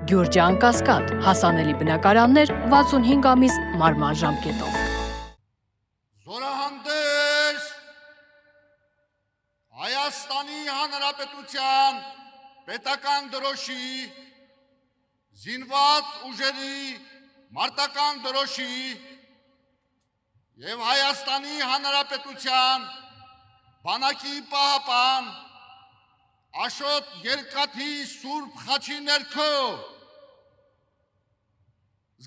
Գյուրջան Կասկադ, հասանելի բնակարաններ 65 ամիս մարման ժամկետով։ Զորահանդես Հայաստանի Հանրապետության պետական դրոշի, զինված ուժերի մարտական դրոշի և Հայաստանի Հանրապետության բանակի պահապան Աշոտ Երկաթի Սուրբ խաչի ներքո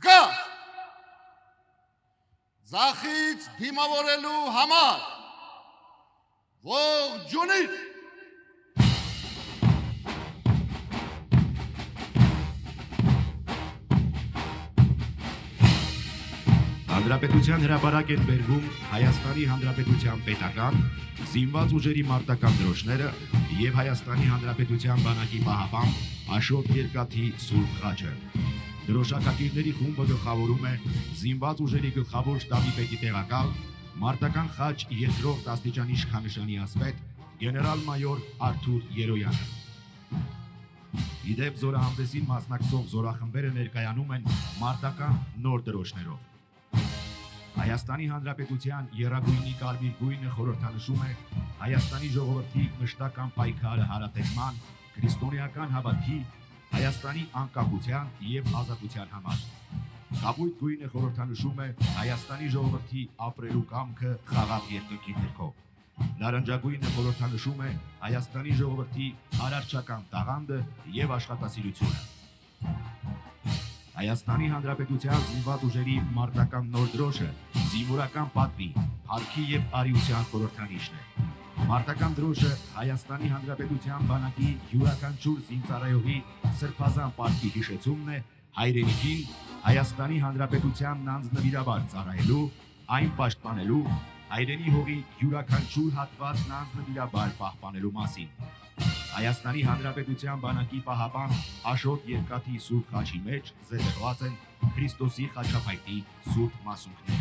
զգաստ ձախից դիմավորելու համար ողջունիր։ Հանրապետության հրապարակ են բերվում Հայաստանի Հանրապետության պետական, զինված ուժերի մարտական դրոշները և Հայաստանի Հանրապետության բանակի պահապան Աշոտ Երկաթի Սուրբ խաչը։ Դրոշակակիրների խումբը գլխավորում է զինված ուժերի գլխավոր շտաբի պետի տեղակալ, մարտական խաչ երկրորդ աստիճանի իշխանշանի ասպետ գեներալ-մայոր Արթուր Երոյանը։ Իդեպ զորահանդեսին մասնակցող զորախմբերը ներկայանում են մարտական նոր դրոշներով։ Հայաստանի Հանրապետության եռագույնի կարմիր գույնը խորհրդանշում է Հայաստանի ժողովրդի մշտական պայքարը հարատևման, քրիստոնեական հավատքի, Հայաստանի անկախության և ազատության համար։ Կապույտ գույնը խորհրդանշում է Հայաստանի ժողովրդի ապրելու կամքը խաղաղ երկնքի ներքո։ Նարնջագույնը խորհրդանշում է Հայաստանի ժողովրդի արարչական տաղանդը և աշխատասիրությունը։ Հայաստանի Հանրապետության զինված ուժերի մարտական նոր դրոշը զինվորական պատվի, փառքի և արիության խորհրդանիշն է։ Մարտական դրոշը Հայաստանի Հանրապետության բանակի յուրաքանչյուր զինծառայողի սրբազան պարտքի հիշեցումն է հայրենիքին Հայաստանի Հանրապետությանն անձնվիրաբար ծառայելու, այն պաշտպանելու, հայրենի հողի յուրաքանչյուր հատվածն անձնվիրաբար պահպանելու մասին։ Հայաստանի Հանրապետության բանակի պահապան Աշոտ Երկաթի Սուրբ խաչի մեջ զետեղված են Քրիստոսի խաչապայտի սուրբ մասունքները։